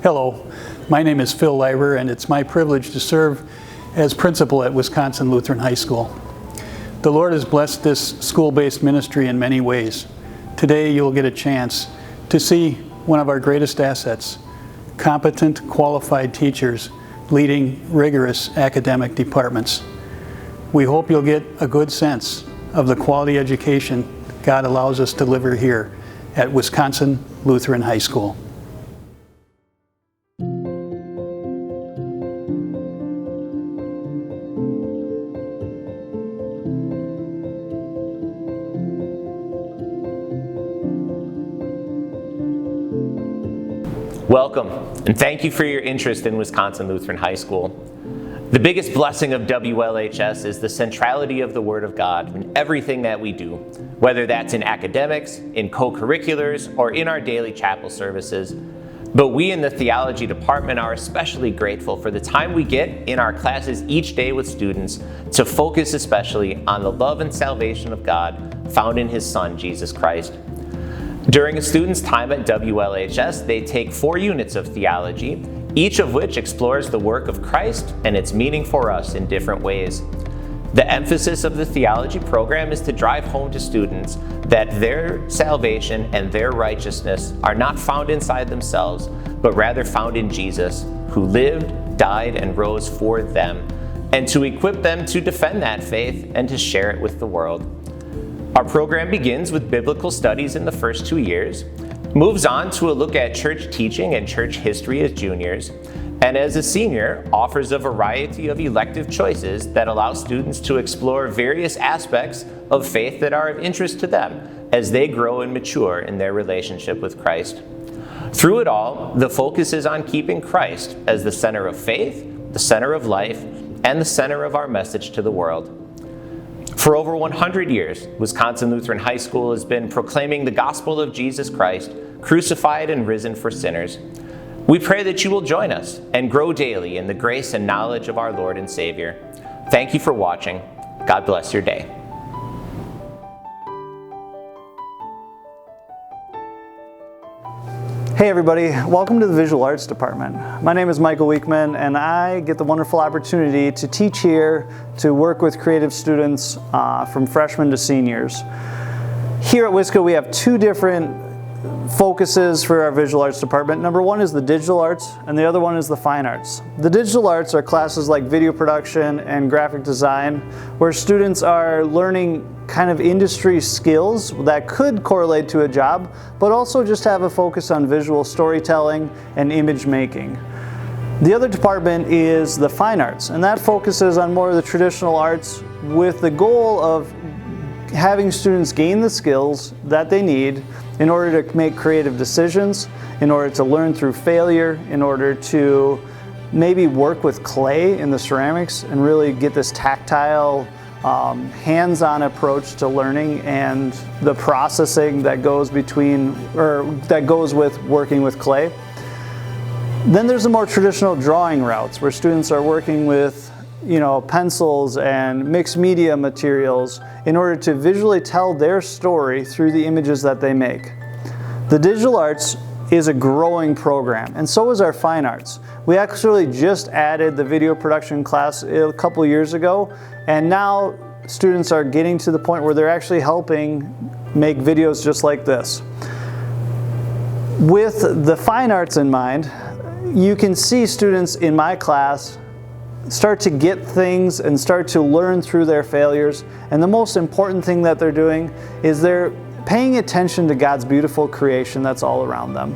Hello, my name is Phil Leiber, and it's my privilege to serve as principal at Wisconsin Lutheran High School. The Lord has blessed this school-based ministry in many ways. Today you'll get a chance to see one of our greatest assets, competent, qualified teachers leading rigorous academic departments. We hope you'll get a good sense of the quality education God allows us to deliver here at Wisconsin Lutheran High School. Welcome, and thank you for your interest in Wisconsin Lutheran High School. The biggest blessing of WLHS is the centrality of the Word of God in everything that we do, whether that's in academics, in co-curriculars, or in our daily chapel services. But we in the theology department are especially grateful for the time we get in our classes each day with students to focus especially on the love and salvation of God found in His Son, Jesus Christ. During a student's time at WLHS, they take 4 units of theology, each of which explores the work of Christ and its meaning for us in different ways. The emphasis of the theology program is to drive home to students that their salvation and their righteousness are not found inside themselves, but rather found in Jesus, who lived, died, and rose for them, and to equip them to defend that faith and to share it with the world. Our program begins with biblical studies in the first 2 years, moves on to a look at church teaching and church history as juniors, and as a senior offers a variety of elective choices that allow students to explore various aspects of faith that are of interest to them as they grow and mature in their relationship with Christ. Through it all, the focus is on keeping Christ as the center of faith, the center of life, and the center of our message to the world. For over 100 years, Wisconsin Lutheran High School has been proclaiming the gospel of Jesus Christ, crucified and risen for sinners. We pray that you will join us and grow daily in the grace and knowledge of our Lord and Savior. Thank you for watching. God bless your day. Hey everybody, welcome to the Visual Arts Department. My name is Michael Weekman and I get the wonderful opportunity to teach here, to work with creative students from freshmen to seniors. Here at WSCO we have 2 different focuses for our Visual Arts Department. Number 1 is the digital arts and the other one is the fine arts. The digital arts are classes like video production and graphic design where students are learning kind of industry skills that could correlate to a job, but also just have a focus on visual storytelling and image making. The other department is the fine arts, and that focuses on more of the traditional arts with the goal of having students gain the skills that they need in order to make creative decisions, in order to learn through failure, in order to maybe work with clay in the ceramics and really get this tactile hands-on approach to learning and the processing that goes with working with clay. Then there's the more traditional drawing routes where students are working with pencils and mixed media materials in order to visually tell their story through the images that they make. The digital arts is a growing program, and so is our fine arts. We actually just added the video production class a couple years ago, and now students are getting to the point where they're actually helping make videos just like this. With the fine arts in mind, you can see students in my class start to get things and start to learn through their failures, and the most important thing that they're doing is they're paying attention to God's beautiful creation that's all around them.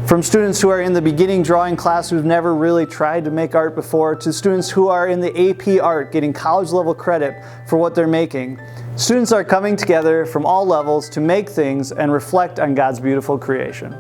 From students who are in the beginning drawing class who've never really tried to make art before, to students who are in the AP art getting college level credit for what they're making, students are coming together from all levels to make things and reflect on God's beautiful creation.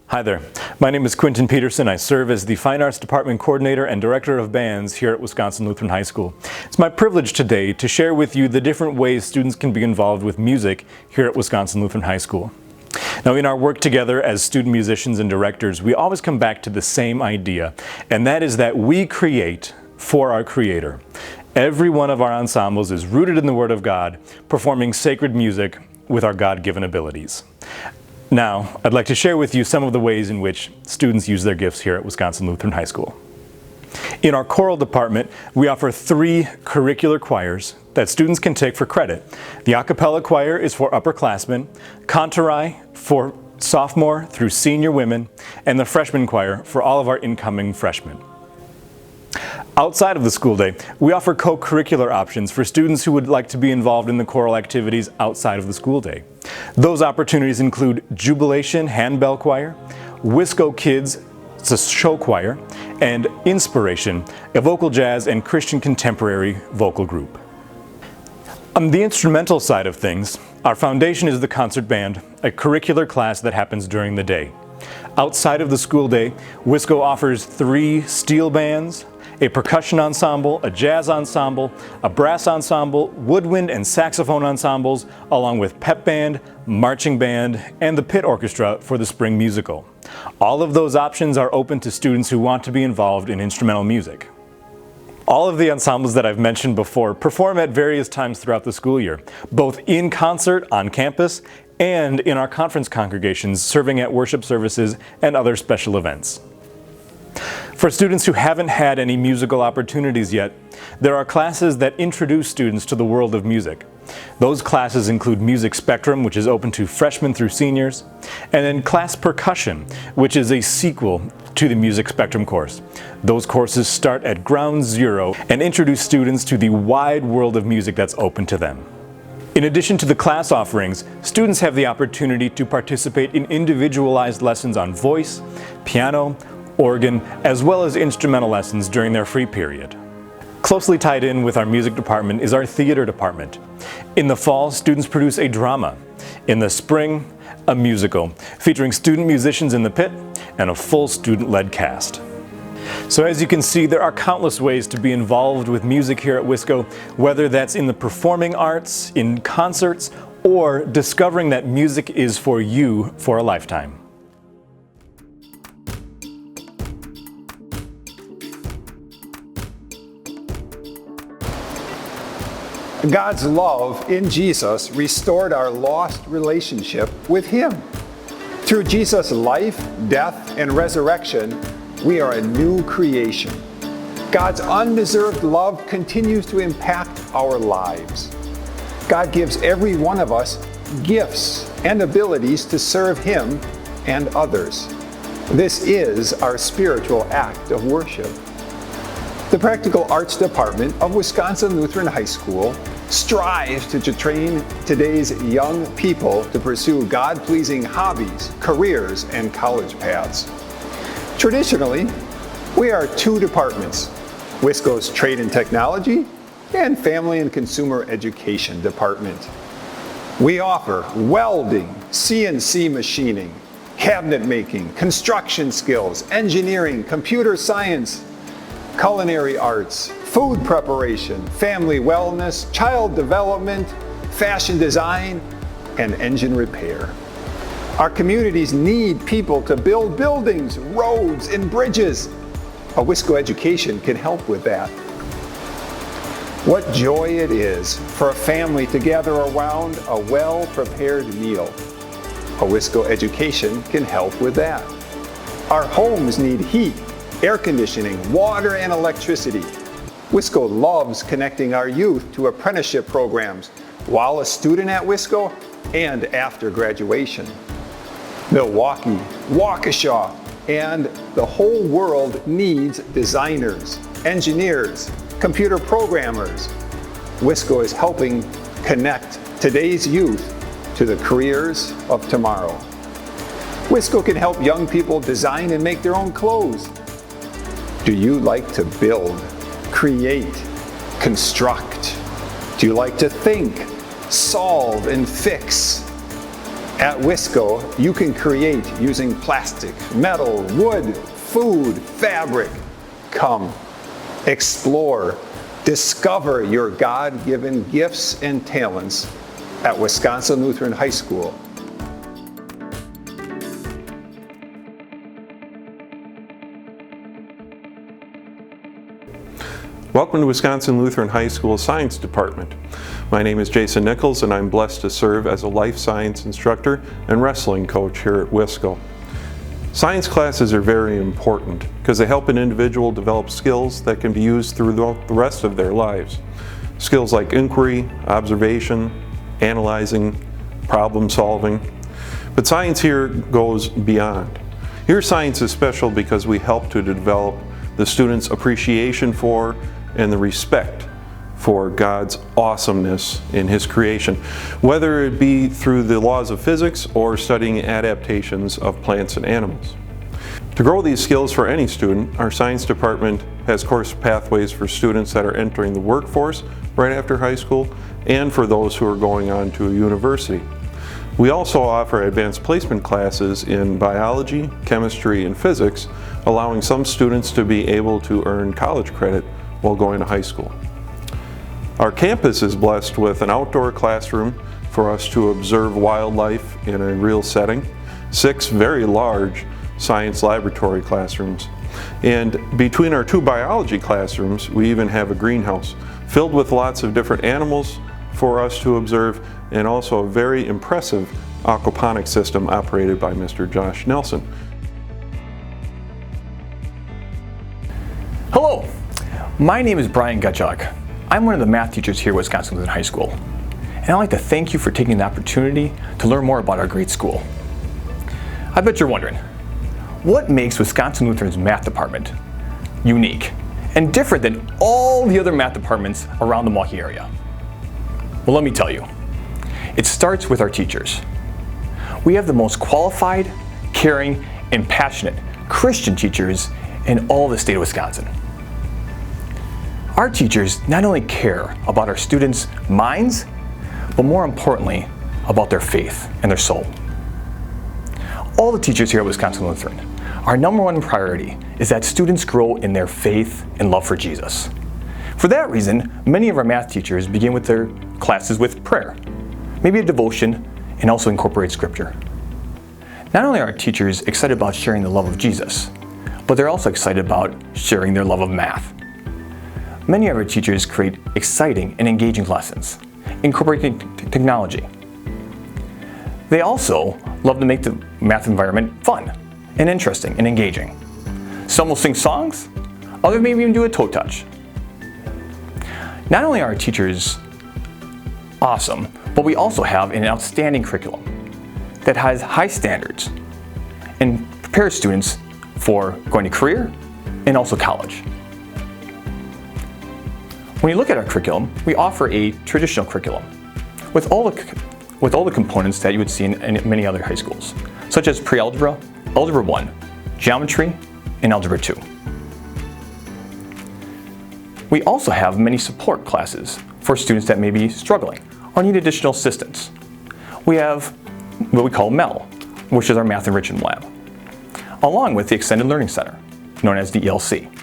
Hi there, my name is Quentin Peterson. I serve as the Fine Arts Department Coordinator and Director of Bands here at Wisconsin Lutheran High School. It's my privilege today to share with you the different ways students can be involved with music here at Wisconsin Lutheran High School. Now, in our work together as student musicians and directors, we always come back to the same idea, and that is that we create for our Creator. Every one of our ensembles is rooted in the Word of God, performing sacred music with our God-given abilities. Now, I'd like to share with you some of the ways in which students use their gifts here at Wisconsin Lutheran High School. In our choral department, we offer 3 curricular choirs that students can take for credit. The a cappella choir is for upperclassmen, cantori for sophomore through senior women, and the freshman choir for all of our incoming freshmen. Outside of the school day, we offer co-curricular options for students who would like to be involved in the choral activities outside of the school day. Those opportunities include Jubilation Handbell Choir, Wisco Kids, it's a show choir, and Inspiration, a vocal jazz and Christian contemporary vocal group. On the instrumental side of things, our foundation is the concert band, a curricular class that happens during the day. Outside of the school day, Wisco offers 3 steel bands, a percussion ensemble, a jazz ensemble, a brass ensemble, woodwind and saxophone ensembles, along with pep band, marching band, and the pit orchestra for the spring musical. All of those options are open to students who want to be involved in instrumental music. All of the ensembles that I've mentioned before perform at various times throughout the school year, both in concert on campus and in our conference congregations serving at worship services and other special events. For students who haven't had any musical opportunities yet, there are classes that introduce students to the world of music. Those classes include Music Spectrum, which is open to freshmen through seniors, and then Class Percussion, which is a sequel to the Music Spectrum course. Those courses start at ground zero and introduce students to the wide world of music that's open to them. In addition to the class offerings, students have the opportunity to participate in individualized lessons on voice, piano, organ, as well as instrumental lessons during their free period. Closely tied in with our music department is our theater department. In the fall, students produce a drama. In the spring, a musical, featuring student musicians in the pit and a full student-led cast. So as you can see, there are countless ways to be involved with music here at Wisco, whether that's in the performing arts, in concerts, or discovering that music is for you for a lifetime. God's love in Jesus restored our lost relationship with Him. Through Jesus' life, death, and resurrection, we are a new creation. God's undeserved love continues to impact our lives. God gives every one of us gifts and abilities to serve Him and others. This is our spiritual act of worship. The Practical Arts Department of Wisconsin Lutheran High School strives to train today's young people to pursue God-pleasing hobbies, careers, and college paths. Traditionally, we are 2 departments, Wisco's Trade and Technology and Family and Consumer Education Department. We offer welding, CNC machining, cabinet making, construction skills, engineering, computer science, culinary arts, food preparation, family wellness, child development, fashion design, and engine repair. Our communities need people to build buildings, roads, and bridges. A Wisco education can help with that. What joy it is for a family to gather around a well-prepared meal. A Wisco education can help with that. Our homes need heat, air conditioning, water, and electricity. Wisco loves connecting our youth to apprenticeship programs while a student at Wisco and after graduation. Milwaukee, Waukesha, and the whole world needs designers, engineers, computer programmers. Wisco is helping connect today's youth to the careers of tomorrow. Wisco can help young people design and make their own clothes. Do you like to build, create, construct? Do you like to think, solve, and fix? At Wisco, you can create using plastic, metal, wood, food, fabric. Come, explore, discover your God-given gifts and talents at Wisconsin Lutheran High School. Welcome to Wisconsin Lutheran High School Science Department. My name is Jason Nichols and I'm blessed to serve as a life science instructor and wrestling coach here at Wisco. Science classes are very important because they help an individual develop skills that can be used throughout the rest of their lives. Skills like inquiry, observation, analyzing, problem solving. But science here goes beyond. Here science is special because we help to develop the students' appreciation for and the respect for God's awesomeness in His creation, whether it be through the laws of physics or studying adaptations of plants and animals. To grow these skills for any student, our science department has course pathways for students that are entering the workforce right after high school and for those who are going on to a university. We also offer advanced placement classes in biology, chemistry, and physics, allowing some students to be able to earn college credit while going to high school. Our campus is blessed with an outdoor classroom for us to observe wildlife in a real setting, 6 very large science laboratory classrooms, and between our 2 biology classrooms, we even have a greenhouse filled with lots of different animals for us to observe, and also a very impressive aquaponics system operated by Mr. Josh Nelson. Hello, my name is Brian Gutchuk. I'm one of the math teachers here at Wisconsin Lutheran High School, and I'd like to thank you for taking the opportunity to learn more about our great school. I bet you're wondering, what makes Wisconsin Lutheran's math department unique and different than all the other math departments around the Milwaukee area? Well, let me tell you. It starts with our teachers. We have the most qualified, caring, and passionate Christian teachers in all the state of Wisconsin. Our teachers not only care about our students' minds, but more importantly, about their faith and their soul. All the teachers here at Wisconsin Lutheran, our number one priority is that students grow in their faith and love for Jesus. For that reason, many of our math teachers begin with their classes with prayer, maybe a devotion, and also incorporate scripture. Not only are our teachers excited about sharing the love of Jesus, but they're also excited about sharing their love of math. Many of our teachers create exciting and engaging lessons, incorporating technology. They also love to make the math environment fun and interesting and engaging. Some will sing songs, others maybe even do a toe touch. Not only are our teachers awesome, but we also have an outstanding curriculum that has high standards and prepares students for going to career and also college. When you look at our curriculum, we offer a traditional curriculum with all the components that you would see in many other high schools, such as pre-algebra, algebra 1, geometry, and algebra 2. We also have many support classes for students that may be struggling or need additional assistance. We have what we call MEL, which is our Math Enrichment Lab, along with the Extended Learning Center, known as the ELC.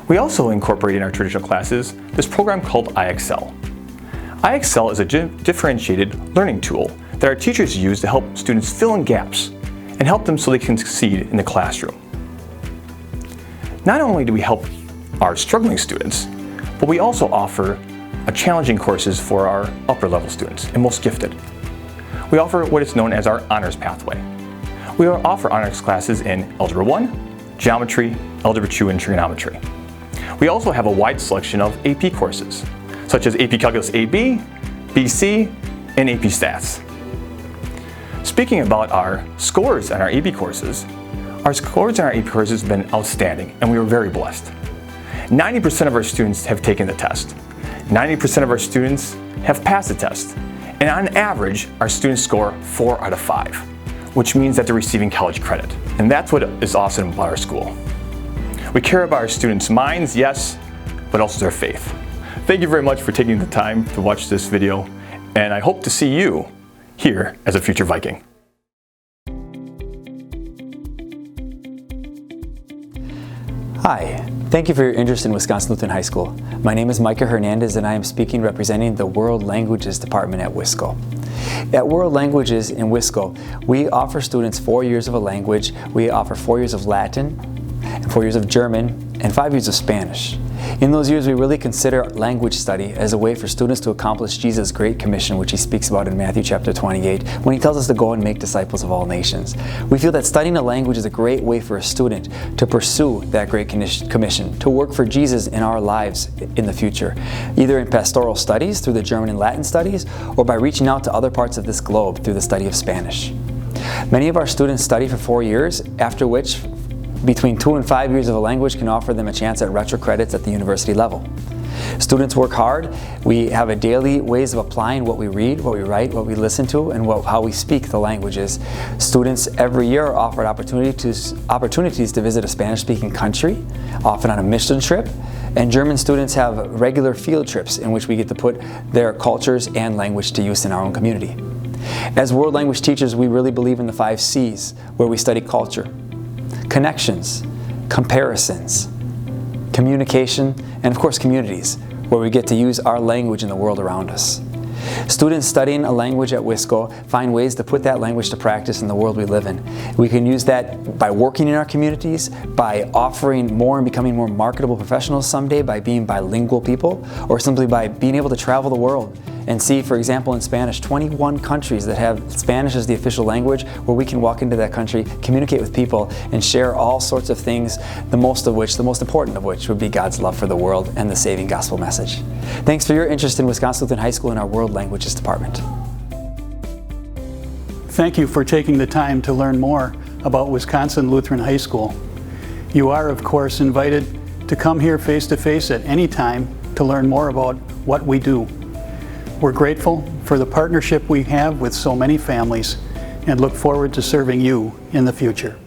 We also incorporate in our traditional classes this program called iExcel. iExcel is a differentiated learning tool that our teachers use to help students fill in gaps and help them so they can succeed in the classroom. Not only do we help our struggling students, but we also offer challenging courses for our upper level students and most gifted. We offer what is known as our honors pathway. We offer honors classes in Algebra 1, Geometry, Algebra 2, and Trigonometry. We also have a wide selection of AP courses, such as AP Calculus AB, BC, and AP Stats. Speaking about our scores on our AP courses, our scores on our AP courses have been outstanding, and we were very blessed. 90% of our students have taken the test. 90% of our students have passed the test. And on average, our students score 4 out of 5, which means that they're receiving college credit. And that's what is awesome about our school. We care about our students' minds, yes, but also their faith. Thank you very much for taking the time to watch this video, and I hope to see you here as a future Viking. Hi, thank you for your interest in Wisconsin Lutheran High School. My name is Micah Hernandez and I am speaking representing the World Languages Department at Wisco. At World Languages in Wisco, we offer students 4 years of a language. We offer 4 years of Latin, 4 years of German, and 5 years of Spanish. In those years, we really consider language study as a way for students to accomplish Jesus' Great Commission, which he speaks about in Matthew chapter 28, when he tells us to go and make disciples of all nations. We feel that studying a language is a great way for a student to pursue that Great Commission, to work for Jesus in our lives in the future, either in pastoral studies through the German and Latin studies, or by reaching out to other parts of this globe through the study of Spanish. Many of our students study for 4 years, after which between 2 and 5 years of a language can offer them a chance at retro credits at the university level. Students work hard. We have a daily ways of applying what we read, what we write, what we listen to, and how we speak the languages. Students every year are offered opportunities to visit a Spanish-speaking country, often on a mission trip, and German students have regular field trips in which we get to put their cultures and language to use in our own community. As world language teachers, we really believe in the 5 C's, where we study culture, connections, comparisons, communication, and of course communities, where we get to use our language in the world around us. Students studying a language at Wisco find ways to put that language to practice in the world we live in. We can use that by working in our communities, by offering more and becoming more marketable professionals someday, by being bilingual people, or simply by being able to travel the world and see, for example, in Spanish, 21 countries that have Spanish as the official language, where we can walk into that country, communicate with people, and share all sorts of things, the most important of which would be God's love for the world and the saving gospel message. Thanks for your interest in Wisconsin Lutheran High School and our World Languages Department. Thank you for taking the time to learn more about Wisconsin Lutheran High School. You are, of course, invited to come here face-to-face at any time to learn more about what we do. We're grateful for the partnership we have with so many families and look forward to serving you in the future.